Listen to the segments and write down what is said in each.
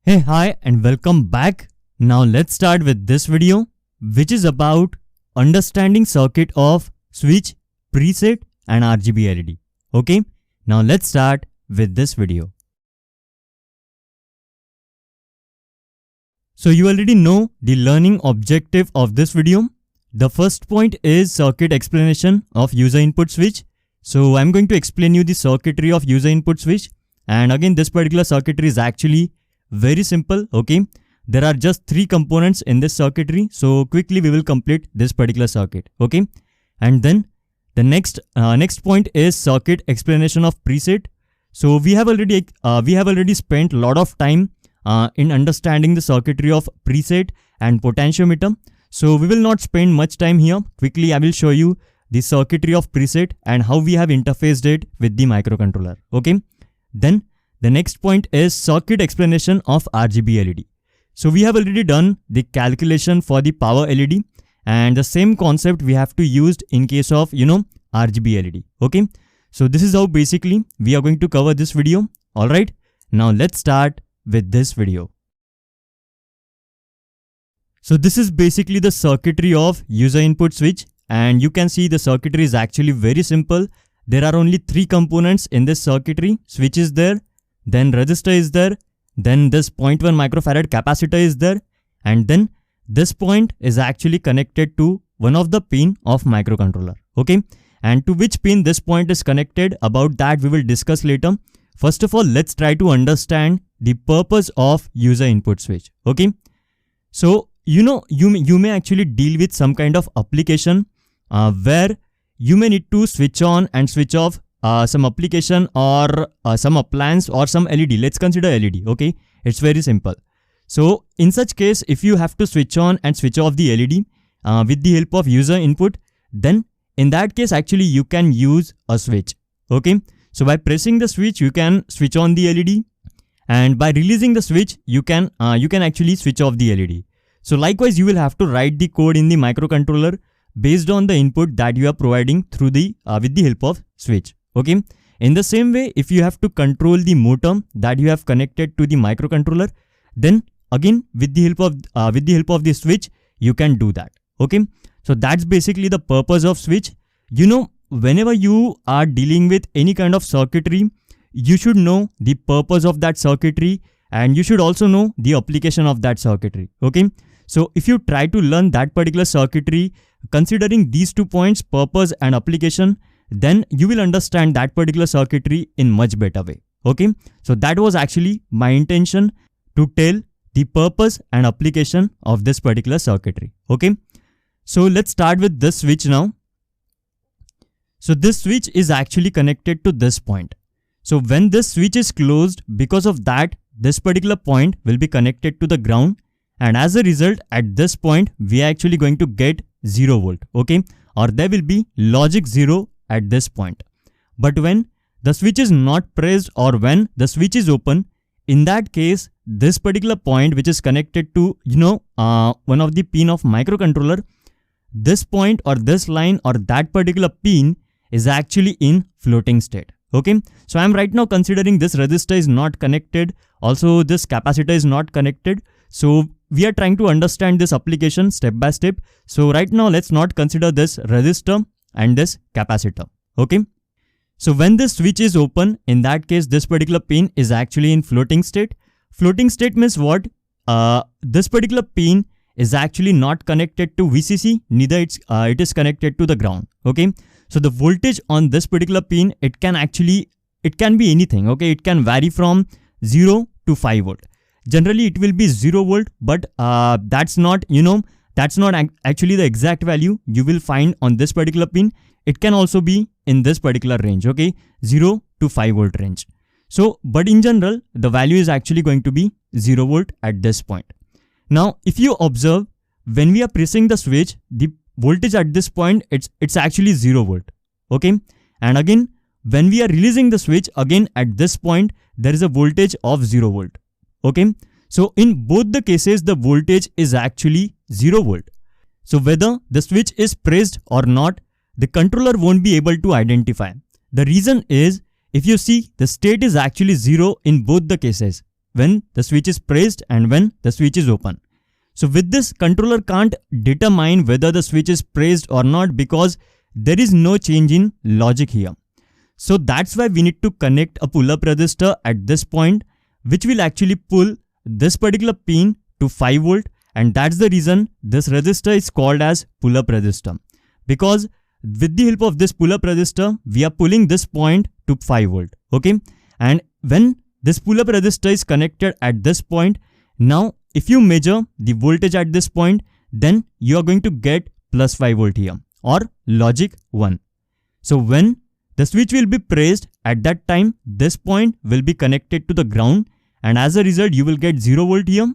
Hey, hi and welcome back. Now let's start with this video, which is about understanding circuit of switch, preset and RGB LED. Okay, now let's start with this video. So you already know the learning objective of this video. The first point is circuit explanation of user input switch. So I'm going to explain you the circuitry of user input switch. And again, this particular circuitry is actually very simple. Okay, there are just 3 components in this circuitry, so quickly we will complete this particular circuit. Okay, and then the next point is circuit explanation of preset. So we have already spent a lot of time in understanding the circuitry of preset and potentiometer, so we will not spend much time here. Quickly I will show you the circuitry of preset and how we have interfaced it with the microcontroller. Okay, then the next point is circuit explanation of RGB LED. So we have already done the calculation for the power LED, and the same concept we have to use in case of RGB LED. Okay, so this is how basically we are going to cover this video. Alright, now let's start with this video. So this is basically the circuitry of user input switch, and you can see the circuitry is actually very simple. There are only 3 components in this circuitry. Switch is there, then resistor is there, then this 0.1 microfarad capacitor is there, and then this point is actually connected to one of the pin of microcontroller. Okay, and to which pin this point is connected, about that we will discuss later. First of all, let's try to understand the purpose of user input switch. Okay, so you may actually deal with some kind of application where you may need to switch on and switch off some application or some appliance or some LED. Let's consider LED. Okay, it's very simple. So in such case, if you have to switch on and switch off the LED with the help of user input, then in that case actually you can use a switch. Okay, so by pressing the switch you can switch on the LED, and by releasing the switch you can actually switch off the LED. So likewise you will have to write the code in the microcontroller based on the input that you are providing through the with the help of switch. Okay, in the same way, if you have to control the motor that you have connected to the microcontroller, then again with the help of the switch you can do that. Okay, so that's basically the purpose of switch. Whenever you are dealing with any kind of circuitry, you should know the purpose of that circuitry, and you should also know the application of that circuitry. Okay, so if you try to learn that particular circuitry considering these 2 points, purpose and application, then you will understand that particular circuitry in much better way. Okay, so that was actually my intention, to tell the purpose and application of this particular circuitry. Okay, so let's start with this switch now. So this switch is actually connected to this point. So when this switch is closed, because of that, this particular point will be connected to the ground, and as a result at this point we are actually going to get 0 volt. Okay, or there will be logic 0 at this point. But when the switch is not pressed or when the switch is open, in that case this particular point which is connected to one of the pin of microcontroller, this point or this line or that particular pin is actually in floating state. Okay, so I am right now considering this resistor is not connected, also this capacitor is not connected. So we are trying to understand this application step by step. So right now let's not consider this resistor and this capacitor. Okay, so when this switch is open, in that case this particular pin is actually in floating state. Floating state means what? This particular pin is actually not connected to VCC, neither it is connected to the ground. Okay, so the voltage on this particular pin, it can be anything. Okay, it can vary from 0 to 5 volt. Generally it will be 0 volt, but that's not actually the exact value you will find on this particular pin. It can also be in this particular range. Okay, 0 to 5 volt range. So but in general the value is actually going to be 0 volt at this point. Now if you observe, when we are pressing the switch, the voltage at this point it's actually 0 volt. Okay, and again when we are releasing the switch, again at this point there is a voltage of 0 volt. Okay, so in both the cases the voltage is actually 0 volt. So whether the switch is pressed or not, the controller won't be able to identify. The reason is, if you see, the state is actually 0 in both the cases. when the switch is pressed and when the switch is open. So with this, controller can't determine whether the switch is pressed or not because there is no change in logic here. So that's why we need to connect a pull-up resistor at this point, which will actually pull this particular pin to 5 volt, and that's the reason this resistor is called as pull-up resistor. Because with the help of this pull-up resistor, we are pulling this point to 5 volt. Okay, and when this pull-up resistor is connected at this point, now if you measure the voltage at this point, then you are going to get plus 5 volt here, or logic 1. So when the switch will be pressed, at that time this point will be connected to the ground, and as a result you will get 0 volt here.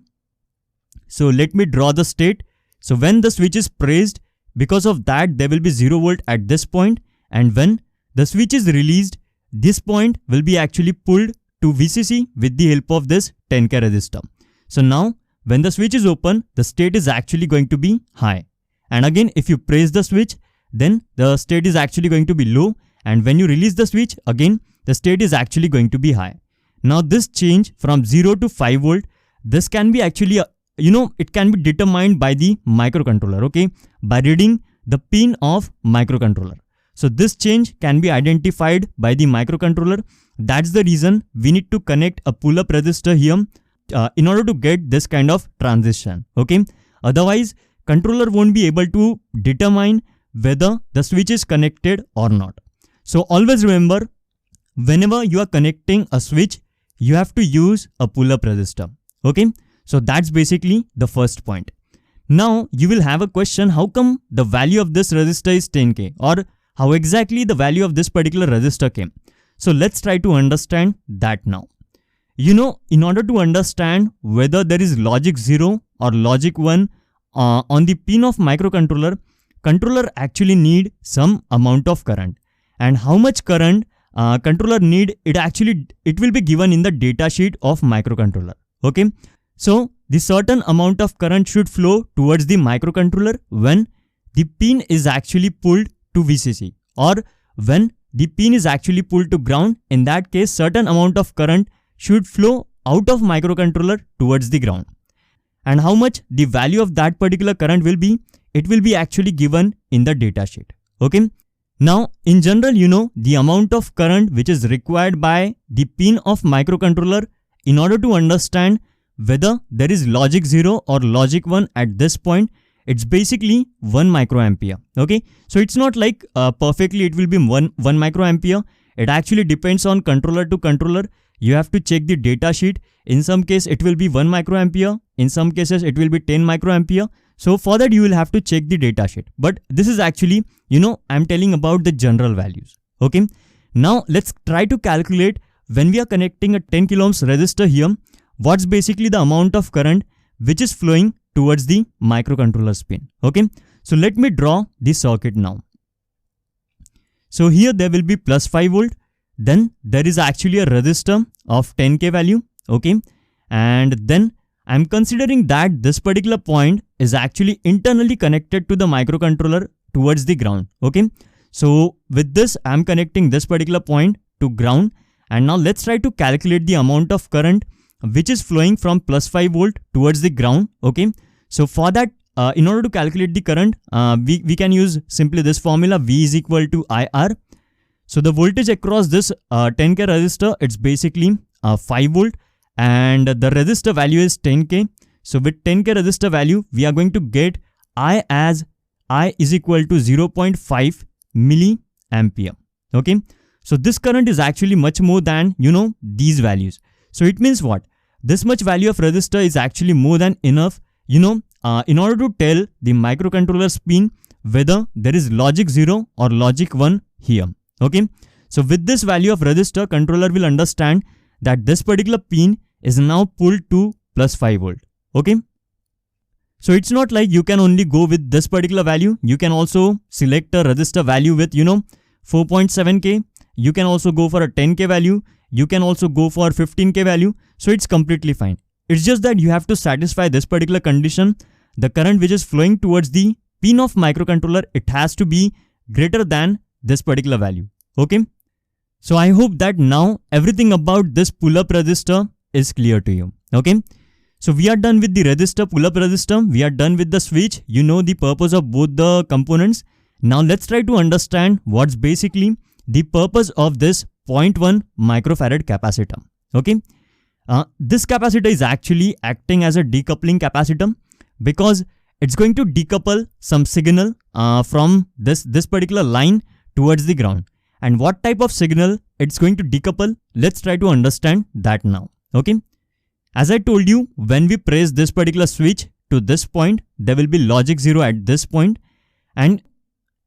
So let me draw the state. So when the switch is pressed, because of that there will be 0 volt at this point, and when the switch is released, this point will be actually pulled to VCC with the help of this 10K resistor. So now when the switch is open, the state is actually going to be high. And again, if you press the switch, then the state is actually going to be low. And when you release the switch, again, the state is actually going to be high. Now this change from 0 to 5 volt, this can be actually, it can be determined by the microcontroller, okay, by reading the pin of microcontroller. So this change can be identified by the microcontroller. That's the reason we need to connect a pull-up resistor here in order to get this kind of transition, okay. Otherwise, controller won't be able to determine whether the switch is connected or not. So always remember, whenever you are connecting a switch, you have to use a pull-up resistor, okay. So that's basically the first point. Now you will have a question, how come the value of this resistor is 10K, or how exactly the value of this particular resistor came? So let's try to understand that now. In order to understand whether there is logic 0 or logic 1 on the pin of microcontroller, controller actually need some amount of current. And how much current controller need, it will be given in the data sheet of microcontroller, okay. So the certain amount of current should flow towards the microcontroller when the pin is actually pulled to VCC, or when the pin is actually pulled to ground. In that case, certain amount of current should flow out of microcontroller towards the ground. And how much the value of that particular current will be, it will be actually given in the data sheet, okay. Now in general, the amount of current which is required by the pin of microcontroller in order to understand whether there is logic 0 or logic 1 at this point, it's basically 1 microampere, okay. So it's not like perfectly it will be 1 microampere. It actually depends on controller to controller. You have to check the data sheet. In some case it will be 1 microampere, in some cases it will be 10 microampere. So for that you will have to check the data sheet. But this is actually, I'm telling about the general values, okay. Now let's try to calculate, when we are connecting a 10 kilo ohms resistor here, what's basically the amount of current which is flowing towards the microcontroller pin, okay. So let me draw the circuit now. So here there will be plus 5 volt, then there is actually a resistor of 10K value, okay, and then I'm considering that this particular point is actually internally connected to the microcontroller towards the ground, okay. So with this, I'm connecting this particular point to ground, and now let's try to calculate the amount of current which is flowing from plus 5 volt towards the ground, okay. So for that, in order to calculate the current, we can use simply this formula, V is equal to IR. So the voltage across this 10K resistor, it's basically 5 volt, and the resistor value is 10K. So with 10K resistor value, we are going to get I as I is equal to 0.5 milliampere, okay. So this current is actually much more than, these values. So it means what? This much value of resistor is actually more than enough, in order to tell the microcontroller pin whether there is logic 0 or logic 1 here, okay. So with this value of resistor, controller will understand that this particular pin is now pulled to plus 5 volt, okay. So it's not like you can only go with this particular value. You can also select a resistor value with, 4.7K. You can also go for a 10K value. You can also go for 15K value. So it's completely fine. It's just that you have to satisfy this particular condition. The current which is flowing towards the pin of microcontroller, it has to be greater than this particular value, okay. So I hope that now everything about this pull-up resistor is clear to you. Okay. So we are done with the resistor, pull-up resistor. We are done with the switch. You know the purpose of both the components. Now let's try to understand what's basically the purpose of this 0.1 microfarad capacitor. Okay. This capacitor is actually acting as a decoupling capacitor because it's going to decouple some signal from this particular line towards the ground. And what type of signal it's going to decouple? Let's try to understand that now. Okay. As I told you, when we press this particular switch to this point, there will be logic 0 at this point. And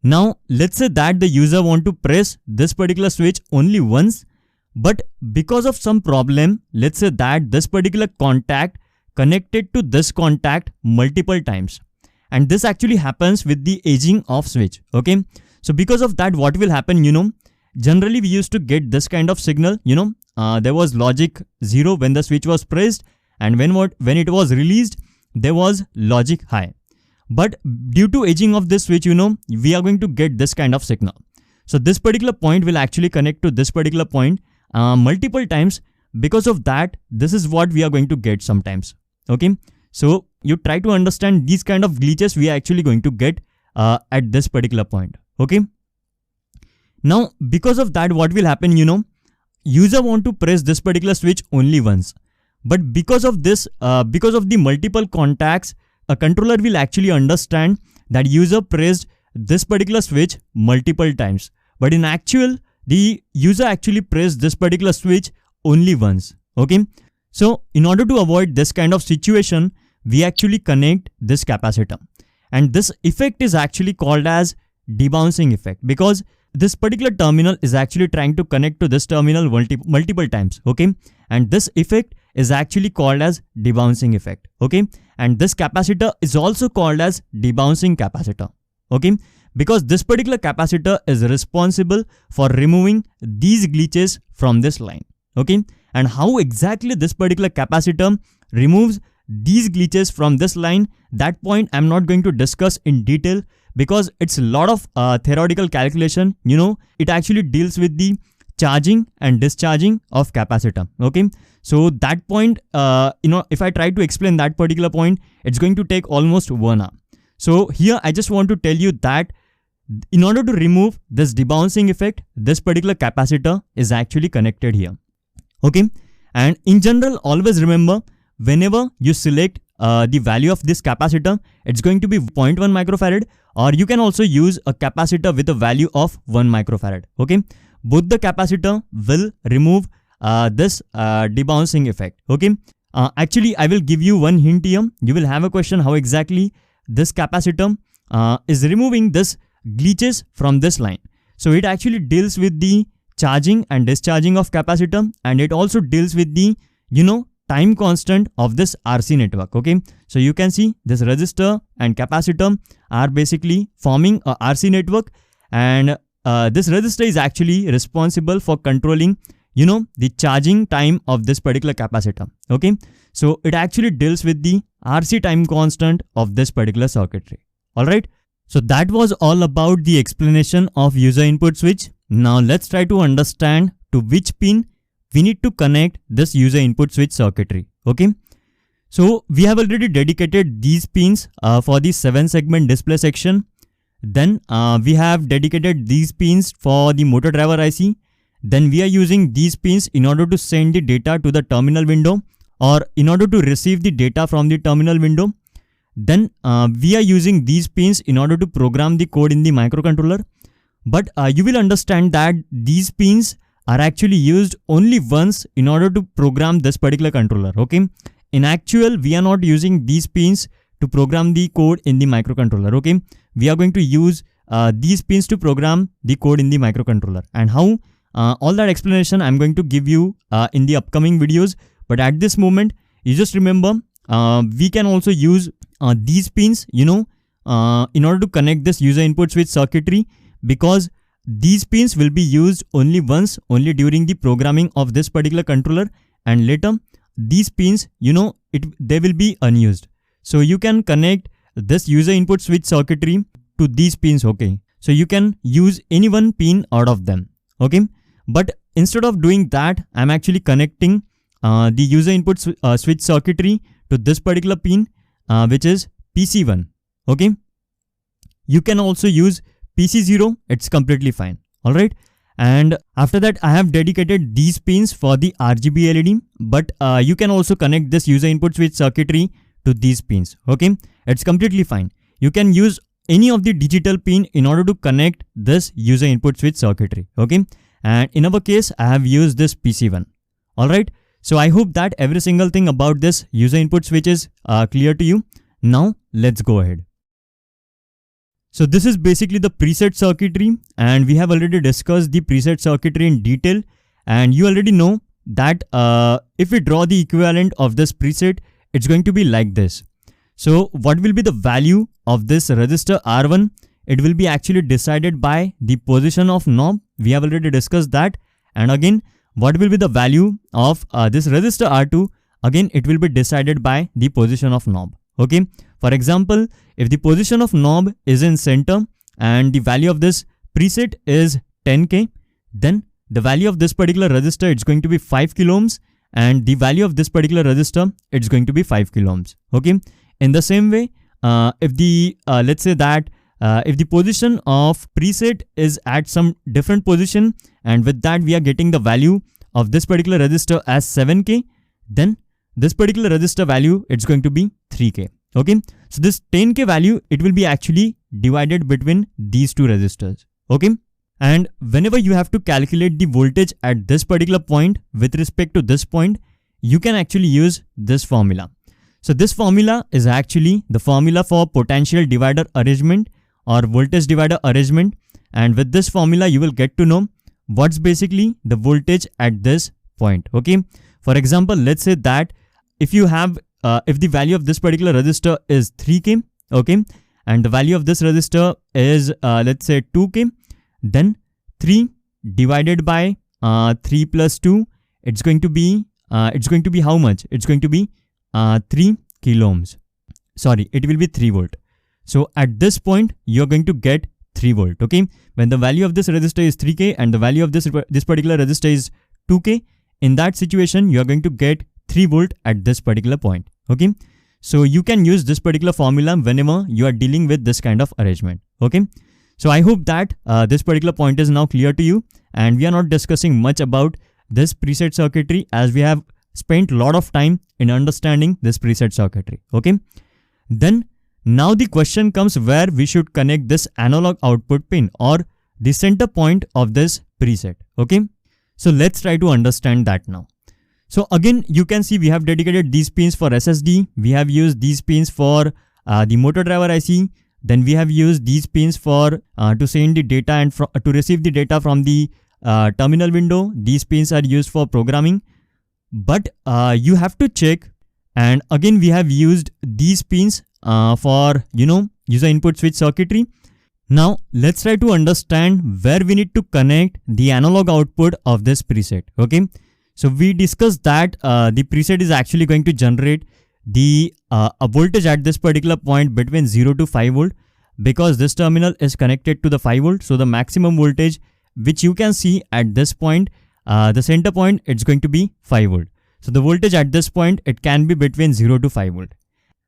now let's say that the user want to press this particular switch only once, but because of some problem, let's say that this particular contact connected to this contact multiple times. And this actually happens with the aging of switch. Okay. So because of that, what will happen, generally we used to get this kind of signal, there was logic 0 when the switch was pressed, and when it was released, there was logic high. But due to aging of this switch, we are going to get this kind of signal. So this particular point will actually connect to this particular point multiple times. Because of that, this is what we are going to get sometimes. Okay. So you try to understand these kind of glitches we are actually going to get at this particular point. Okay. Now, because of that, what will happen, user want to press this particular switch only once. But because of this, because of the multiple contacts, a controller will actually understand that user pressed this particular switch multiple times. But in actual, the user actually pressed this particular switch only once. Okay. So in order to avoid this kind of situation, we actually connect this capacitor. And this effect is actually called as debouncing effect, because this particular terminal is actually trying to connect to this terminal multiple times. Okay. And this effect is actually called as debouncing effect. Okay. And this capacitor is also called as debouncing capacitor. Okay. Because this particular capacitor is responsible for removing these glitches from this line. Okay. And how exactly this particular capacitor removes these glitches from this line, that point I'm not going to discuss in detail, because it's a lot of theoretical calculation. It actually deals with the charging and discharging of capacitor. Okay. So that point, if I try to explain that particular point, it's going to take almost 1 hour. So here I just want to tell you that in order to remove this debouncing effect, this particular capacitor is actually connected here. Okay. And in general, always remember, whenever you select the value of this capacitor, it's going to be 0.1 microfarad, or you can also use a capacitor with a value of 1 microfarad. Okay. Both the capacitor will remove this debouncing effect. Okay. Actually, I will give you one hint here. You will have a question how exactly this capacitor is removing this glitches from this line. So it actually deals with the charging and discharging of capacitor, and it also deals with the, time constant of this RC network. Okay. So you can see this resistor and capacitor are basically forming a RC network, and this resistor is actually responsible for controlling, the charging time of this particular capacitor. Okay. So it actually deals with the RC time constant of this particular circuitry. All right. So that was all about the explanation of user input switch. Now let's try to understand to which pin we need to connect this user input switch circuitry. Okay. So we have already dedicated these pins for the 7-segment display section. Then we have dedicated these pins for the motor driver IC. Then we are using these pins in order to send the data to the terminal window, or in order to receive the data from the terminal window. Then we are using these pins in order to program the code in the microcontroller. But you will understand that these pins are actually used only once in order to program this particular controller. Okay. In actual, we are not using these pins to program the code in the microcontroller. Okay. We are going to use these pins to program the code in the microcontroller. And how, all that explanation I'm going to give you in the upcoming videos. But at this moment, you just remember, we can also use these pins, in order to connect this user input switch circuitry, because these pins will be used only once, only during the programming of this particular controller, and later these pins, they will be unused. So you can connect this user input switch circuitry to these pins. Okay. So you can use any one pin out of them. Okay. But instead of doing that, I'm actually connecting the user input switch circuitry to this particular pin, which is PC1. Okay. You can also use PC0. It's completely fine. All right. And after that, I have dedicated these pins for the RGB LED, but you can also connect this user input switch circuitry to these pins. Okay. It's completely fine. You can use any of the digital pin in order to connect this user input switch circuitry. Okay. And in our case, I have used this PC1. All right. So I hope that every single thing about this user input switch is clear to you. Now let's go ahead. So this is basically the preset circuitry, and we have already discussed the preset circuitry in detail, and you already know that if we draw the equivalent of this preset, it's going to be like this. So what will be the value of this resistor R1? It will be actually decided by the position of knob. We have already discussed that. And again, what will be the value of this resistor R2? Again, it will be decided by the position of knob. Okay. For example, if the position of knob is in center and the value of this preset is 10K, then the value of this particular resistor, it's going to be 5 kilo ohms, and the value of this particular resistor, it's going to be 5 kilo ohms. Okay. In the same way, if the, let's say that if the position of preset is at some different position, and with that we are getting the value of this particular resistor as 7K, then this particular resistor value, it's going to be 3K. Okay. So this 10K value, it will be actually divided between these two resistors. Okay. And whenever you have to calculate the voltage at this particular point with respect to this point, you can actually use this formula. So this formula is actually the formula for potential divider arrangement or voltage divider arrangement. And with this formula, you will get to know what's basically the voltage at this point. Okay. For example, let's say that if you have, if the value of this particular resistor is 3K, okay, and the value of this resistor is, let's say 2K, then 3 divided by 3 plus 2, it's going to be how much? It's going to be 3 kilo ohms. Sorry, it will be 3 volt. So at this point, you're going to get 3 volt. Okay. When the value of this resistor is 3K and the value of this particular resistor is 2K, in that situation, you're going to get 3 volt at this particular point. Okay. So you can use this particular formula whenever you are dealing with this kind of arrangement. Okay. So I hope that this particular point is now clear to you, and we are not discussing much about this preset circuitry as we have spent a lot of time in understanding this preset circuitry. Okay. Then now the question comes where we should connect this analog output pin or the center point of this preset. Okay. So let's try to understand that now. So again, you can see we have dedicated these pins for SSD. We have used these pins for the motor driver IC. Then we have used these pins for to send the data and to receive the data from the terminal window. These pins are used for programming. But you have to check. And again, we have used these pins for, user input switch circuitry. Now let's try to understand where we need to connect the analog output of this preset. Okay. So we discussed that the preset is actually going to generate the a voltage at this particular point between 0 to 5 volt, because this terminal is connected to the 5 volt. So the maximum voltage which you can see at this point, the center point, it's going to be 5 volt. So the voltage at this point, it can be between 0 to 5 volt.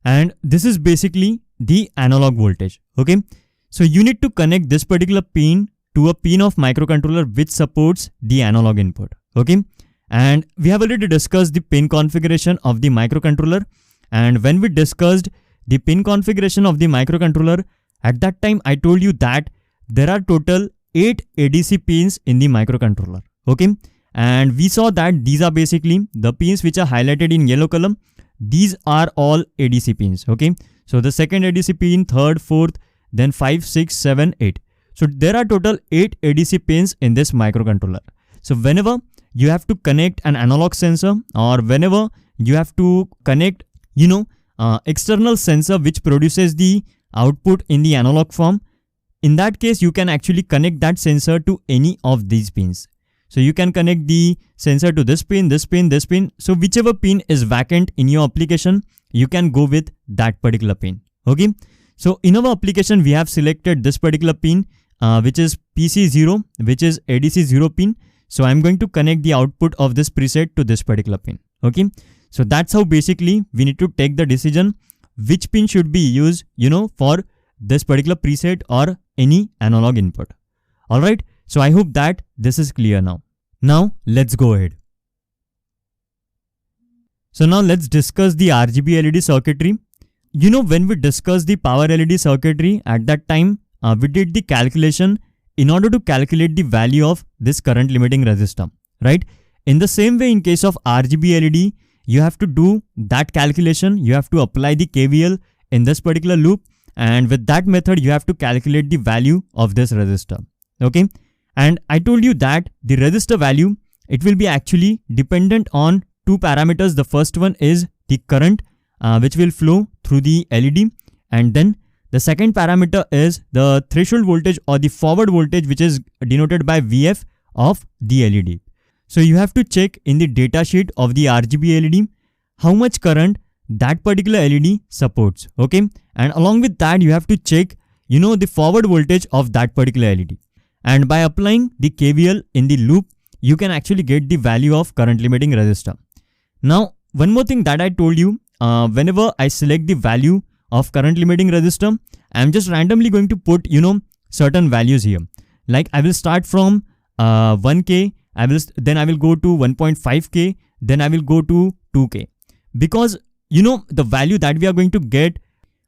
And this is basically the analog voltage. Okay. So you need to connect this particular pin to a pin of microcontroller which supports the analog input. Okay. And we have already discussed the pin configuration of the microcontroller. And when we discussed the pin configuration of the microcontroller, at that time I told you that there are total 8 ADC pins in the microcontroller. Okay. And we saw that these are basically the pins which are highlighted in yellow column. These are all ADC pins. Okay. So the second ADC pin, third, fourth, then 5, 6, 7, 8. So there are total 8 ADC pins in this microcontroller. So whenever you have to connect an analog sensor, or whenever you have to connect, external sensor which produces the output in the analog form, in that case, you can actually connect that sensor to any of these pins. So you can connect the sensor to this pin, this pin, this pin. So whichever pin is vacant in your application, you can go with that particular pin. Okay. So in our application, we have selected this particular pin, which is PC0, which is ADC0 pin. So I'm going to connect the output of this preset to this particular pin. Okay, so that's how basically we need to take the decision which pin should be used, for this particular preset or any analog input. Alright, so I hope that this is clear now. Now let's go ahead. So now let's discuss the RGB LED circuitry. When we discussed the power LED circuitry, at that time we did the calculation in order to calculate the value of this current limiting resistor, right? In the same way, in case of RGB LED, you have to do that calculation. You have to apply the KVL in this particular loop, and with that method you have to calculate the value of this resistor. Okay, and I told you that the resistor value, it will be actually dependent on two parameters. The first one is the current which will flow through the LED, and then the second parameter is the threshold voltage or the forward voltage, which is denoted by VF of the LED. So you have to check in the data sheet of the RGB LED how much current that particular LED supports. Okay, and along with that you have to check the forward voltage of that particular LED, and by applying the KVL in the loop you can actually get the value of current limiting resistor. Now one more thing that I told you, whenever I select the value of current limiting resistor, I am just randomly going to put certain values here. Like I will start from 1K, then I will go to 1.5K, then I will go to 2K, because the value that we are going to get,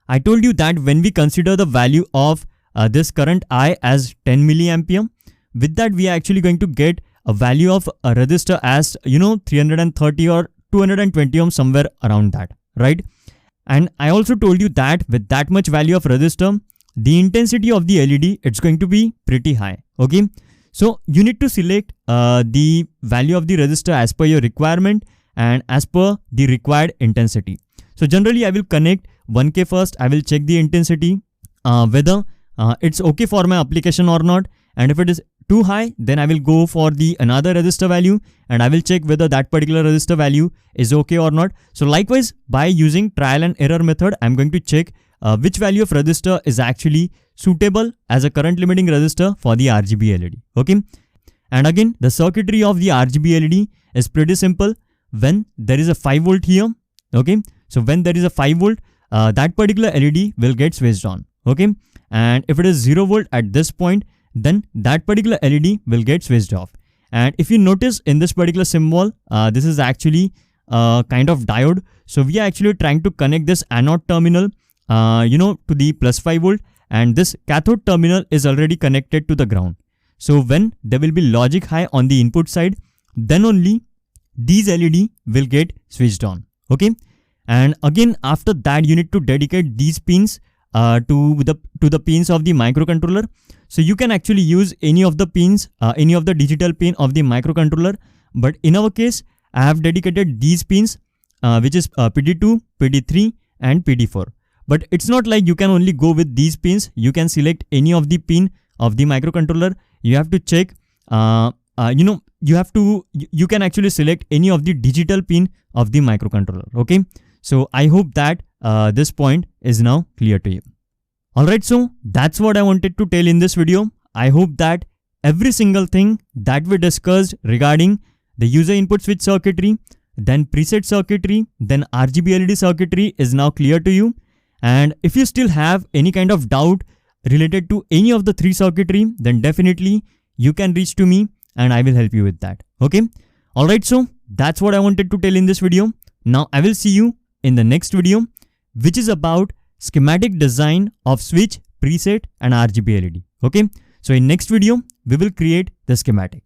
I told you that when we consider the value of this current I as 10 milliampere, with that we are actually going to get a value of a resistor as 330 or 220 ohm, somewhere around that, right? And I also told you that with that much value of resistor, the intensity of the LED, it's going to be pretty high. Okay, so you need to select the value of the resistor as per your requirement and as per the required intensity. So generally I will connect 1K first. I will check the intensity whether it's okay for my application or not, and if it is too high, then I will go for the another resistor value, and I will check whether that particular resistor value is okay or not. So likewise, by using trial and error method, I'm going to check which value of resistor is actually suitable as a current limiting resistor for the RGB LED. Okay, and again the circuitry of the RGB LED is pretty simple. When there is a 5 volt here, okay, so when there is a 5 volt, that particular LED will get switched on. Okay, and if it is 0 volt at this point, then that particular LED will get switched off. And if you notice in this particular symbol, this is actually kind of diode. So we are actually trying to connect this anode terminal to the plus 5 volt, and this cathode terminal is already connected to the ground. So when there will be logic high on the input side, then only these LED will get switched on. Okay, and again after that you need to dedicate these pins to the pins of the microcontroller. So you can actually use any of the pins, any of the digital pin of the microcontroller, but in our case I have dedicated these pins, which is PD2, PD3 and PD4. But it's not like you can only go with these pins. You can select any of the pin of the microcontroller. You have to check, you can actually select any of the digital pin of the microcontroller. Okay, so I hope that this point is now clear to you. Alright, so that's what I wanted to tell in this video. I hope that every single thing that we discussed regarding the user input switch circuitry, then preset circuitry, then RGB LED circuitry is now clear to you. And if you still have any kind of doubt related to any of the three circuitry, then definitely you can reach to me and I will help you with that. Okay. Alright, so that's what I wanted to tell in this video. Now I will see you in the next video, which is about schematic design of switch, preset and RGB LED. Okay. So in next video, we will create the schematic.